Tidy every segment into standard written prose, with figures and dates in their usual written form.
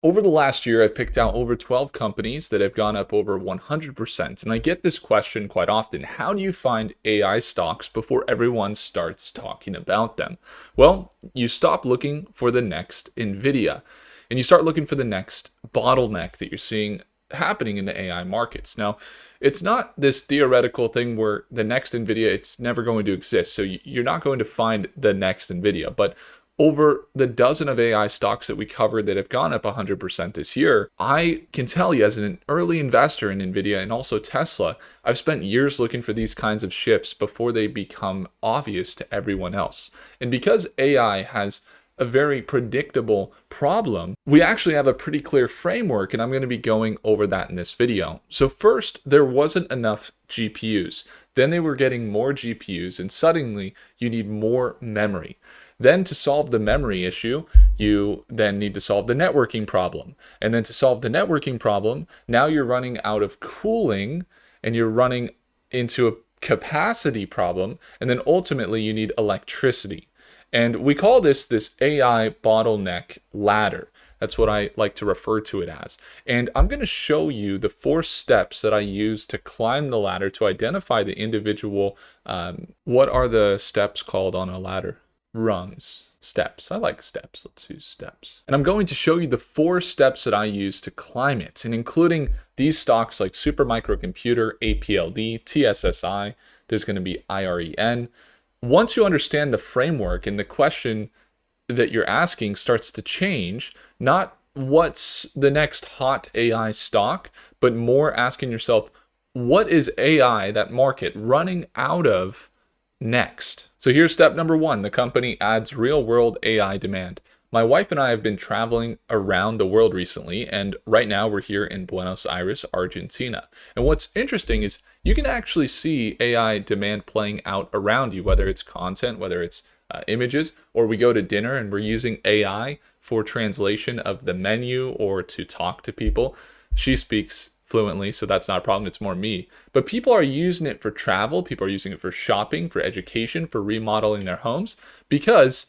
Over the last year, I've picked out over 12 companies that have gone up over 100%. And I get this question quite often. How do you find AI stocks before everyone starts talking about them? Well, you stop looking for the next NVIDIA and you start looking for the next bottleneck that you're seeing happening in the AI markets. Now, it's not this theoretical thing where the next NVIDIA, it's never going to exist. So you're not going to find the next NVIDIA, but over the dozen of AI stocks that we covered that have gone up 100% this year, I can tell you as an early investor in NVIDIA and also Tesla, I've spent years looking for these kinds of shifts before they become obvious to everyone else. And because AI has a very predictable problem, we actually have a pretty clear framework, and I'm going to be going over that in this video. So first, there wasn't enough GPUs. Then they were getting more GPUs, and suddenly you need more memory. Then to solve the memory issue, you then need to solve the networking problem. And then to solve the networking problem, now you're running out of cooling and you're running into a capacity problem. And then ultimately you need electricity. And we call this AI bottleneck ladder. That's what I like to refer to it as. And I'm going to show you the 4 steps that I use to climb the ladder to identify the individual. What are the steps called on a ladder? Rungs. Steps. I like steps. Let's use steps. And I'm going to show you the 4 steps that I use to climb it, and including these stocks like Supermicrocomputer, APLD, TSSI. There's going to be IREN. Once you understand the framework and the question that you're asking starts to change, not what's the next hot AI stock, but more asking yourself, what is AI, that market, running out of next? So here's step number 1. The company adds real-world AI demand. My wife and I have been traveling around the world recently, and right now we're here in Buenos Aires, Argentina. And what's interesting is you can actually see AI demand playing out around you, whether it's content, whether it's images, or we go to dinner and we're using AI for translation of the menu or to talk to people. She speaks fluently, so that's not a problem. It's more me. But people are using it for travel. People are using it for shopping, for education, for remodeling their homes, because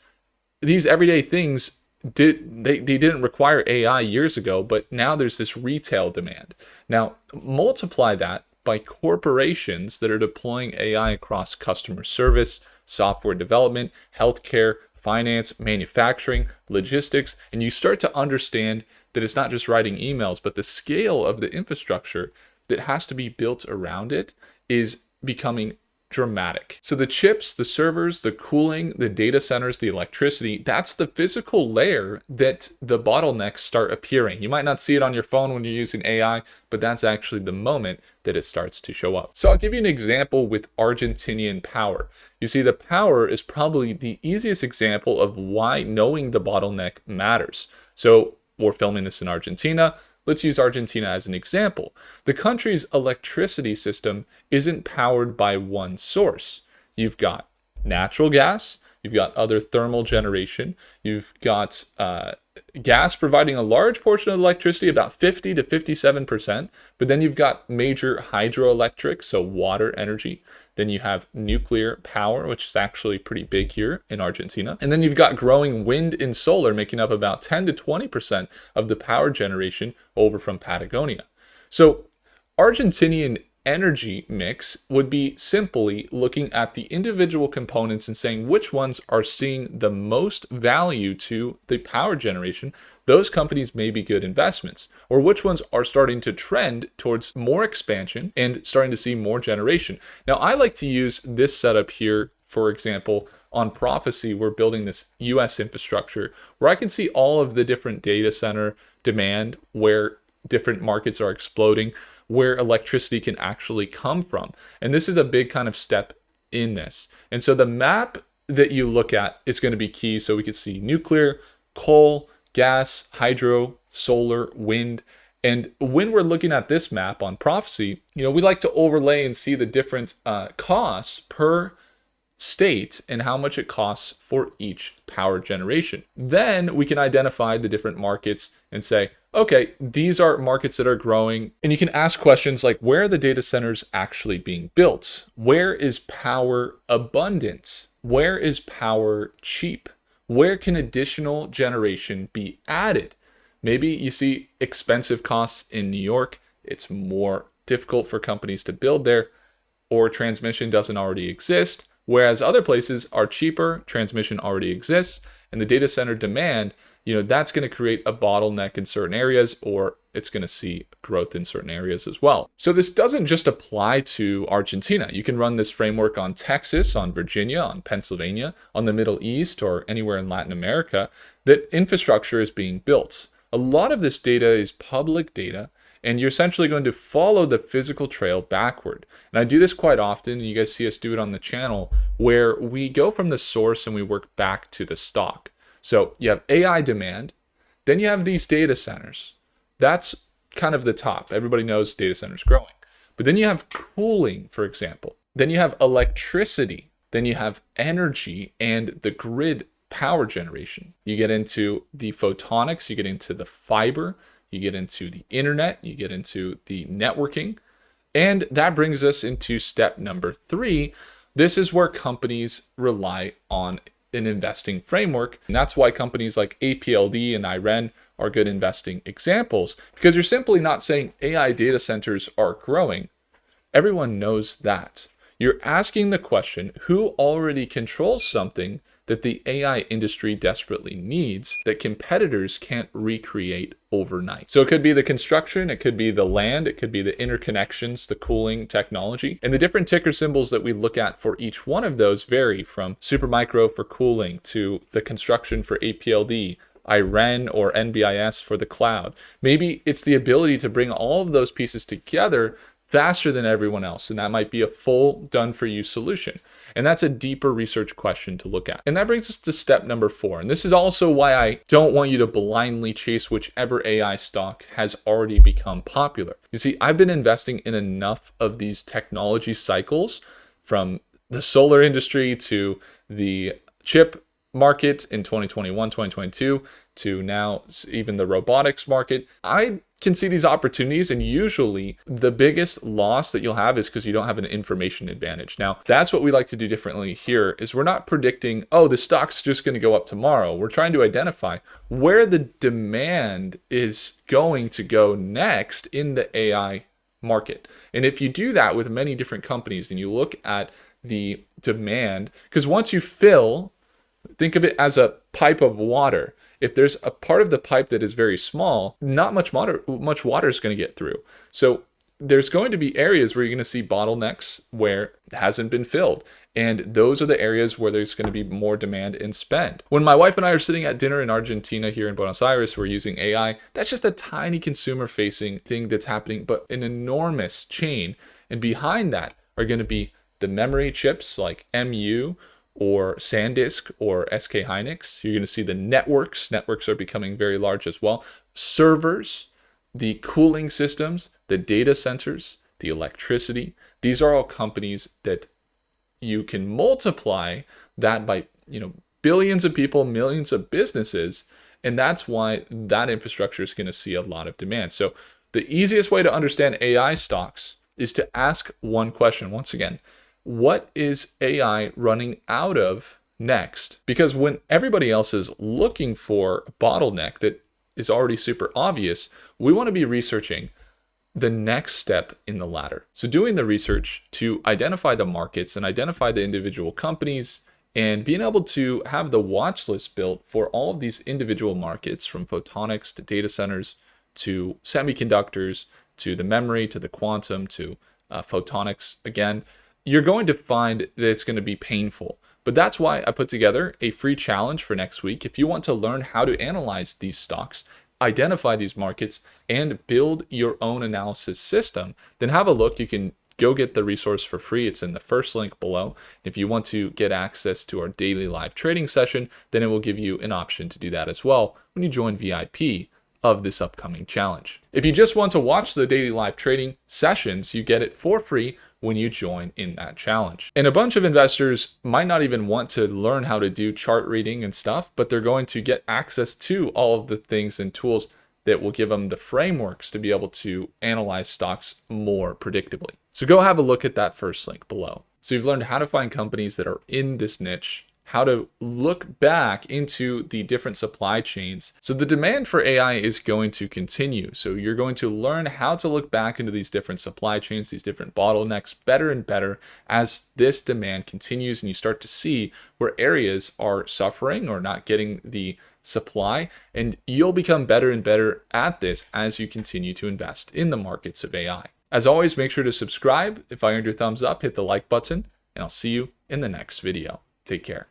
these everyday things they didn't require AI years ago, but now there's this retail demand. Now, multiply that by corporations that are deploying AI across customer service, software development, healthcare, finance, manufacturing, logistics, and you start to understand that it's not just writing emails, but the scale of the infrastructure that has to be built around it is becoming dramatic. So the chips, the servers, the cooling, the data centers, the electricity, that's the physical layer that the bottlenecks start appearing. You might not see it on your phone when you're using AI, but that's actually the moment that it starts to show up. So I'll give you an example with Argentinian power. You see, the power is probably the easiest example of why knowing the bottleneck matters. So we're filming this in Argentina. Let's use Argentina as an example. The country's electricity system isn't powered by one source. You've got natural gas, you've got other thermal generation, you've got gas providing a large portion of electricity, about 50 to 57%, but then you've got major hydroelectric, so water energy. Then you have nuclear power, which is actually pretty big here in Argentina. And then you've got growing wind and solar making up about 10 to 20% of the power generation over from Patagonia. So Argentinian energy mix would be simply looking at the individual components and saying which ones are seeing the most value to the power generation. Those companies may be good investments, or which ones are starting to trend towards more expansion and starting to see more generation. Now, I like to use this setup here, for example, on Prophecy. We're building this US infrastructure where I can see all of the different data center demand, where different markets are exploding, where electricity can actually come from. And this is a big kind of step in this. And so the map that you look at is going to be key. So we can see nuclear, coal, gas, hydro, solar, wind. And when we're looking at this map on Prophecy, we like to overlay and see the different costs per state and how much it costs for each power generation. Then we can identify the different markets and say, okay, these are markets that are growing. And you can ask questions like, where are the data centers actually being built? Where is power abundant? Where is power cheap? Where can additional generation be added? Maybe you see expensive costs in New York. It's more difficult for companies to build there, or transmission doesn't already exist, whereas other places are cheaper, transmission already exists, and the data center demand, that's going to create a bottleneck in certain areas, or it's going to see growth in certain areas as well. So this doesn't just apply to Argentina. You can run this framework on Texas, on Virginia, on Pennsylvania, on the Middle East, or anywhere in Latin America that infrastructure is being built. A lot of this data is public data, and you're essentially going to follow the physical trail backward. And I do this quite often, and you guys see us do it on the channel, where we go from the source and we work back to the stock. So you have AI demand, then you have these data centers. That's kind of the top. Everybody knows data centers growing. But then you have cooling, for example. Then you have electricity. Then you have energy and the grid power generation. You get into the photonics, you get into the fiber, you get into the internet, you get into the networking. And that brings us into step number 3. This is where companies rely on an investing framework. And that's why companies like APLD and IREN are good investing examples, because you're simply not saying AI data centers are growing. Everyone knows that. You're asking the question, who already controls something that the AI industry desperately needs that competitors can't recreate overnight? So it could be the construction, it could be the land, it could be the interconnections, the cooling technology. And the different ticker symbols that we look at for each one of those vary from Supermicro for cooling to the construction for APLD, IREN or NBIS for the cloud. Maybe it's the ability to bring all of those pieces together faster than everyone else, and that might be a full done-for-you solution. And that's a deeper research question to look at. And that brings us to step number 4. And this is also why I don't want you to blindly chase whichever AI stock has already become popular. You see, I've been investing in enough of these technology cycles, from the solar industry to the chip market in 2021, 2022, to now even the robotics market. I can see these opportunities, and usually the biggest loss that you'll have is because you don't have an information advantage. Now, that's what we like to do differently here, is we're not predicting, oh, the stock's just going to go up tomorrow. We're trying to identify where the demand is going to go next in the AI market. And if you do that with many different companies and you look at the demand, because once you fill, think of it as a pipe of water. If there's a part of the pipe that is very small, not much water is going to get through. So there's going to be areas where you're going to see bottlenecks where it hasn't been filled. And those are the areas where there's going to be more demand and spend. When my wife and I are sitting at dinner in Argentina here in Buenos Aires, we're using AI. That's just a tiny consumer-facing thing that's happening, but an enormous chain. And behind that are going to be the memory chips like MU, or SanDisk or SK Hynix. You're going to see the networks. Networks are becoming very large as well. Servers, the cooling systems, the data centers, the electricity. These are all companies that you can multiply that by, billions of people, millions of businesses. And that's why that infrastructure is going to see a lot of demand. So the easiest way to understand AI stocks is to ask one question. Once again, what is AI running out of next? Because when everybody else is looking for a bottleneck that is already super obvious, we want to be researching the next step in the ladder. So doing the research to identify the markets and identify the individual companies, and being able to have the watch list built for all of these individual markets, from photonics to data centers to semiconductors to the memory to the quantum to photonics again. You're going to find that it's going to be painful. But that's why I put together a free challenge for next week. If you want to learn how to analyze these stocks, identify these markets, and build your own analysis system, then have a look. You can go get the resource for free. It's in the first link below. If you want to get access to our daily live trading session, then it will give you an option to do that as well when you join VIP of this upcoming challenge. If you just want to watch the daily live trading sessions, you get it for free when you join in that challenge. And a bunch of investors might not even want to learn how to do chart reading and stuff, but they're going to get access to all of the things and tools that will give them the frameworks to be able to analyze stocks more predictably. So go have a look at that first link below. So you've learned how to find companies that are in this niche, how to look back into the different supply chains. So the demand for AI is going to continue. So you're going to learn how to look back into these different supply chains, these different bottlenecks better and better as this demand continues, and you start to see where areas are suffering or not getting the supply, and you'll become better and better at this as you continue to invest in the markets of AI. As always, make sure to subscribe. If I earned your thumbs up, hit the like button, and I'll see you in the next video. Take care.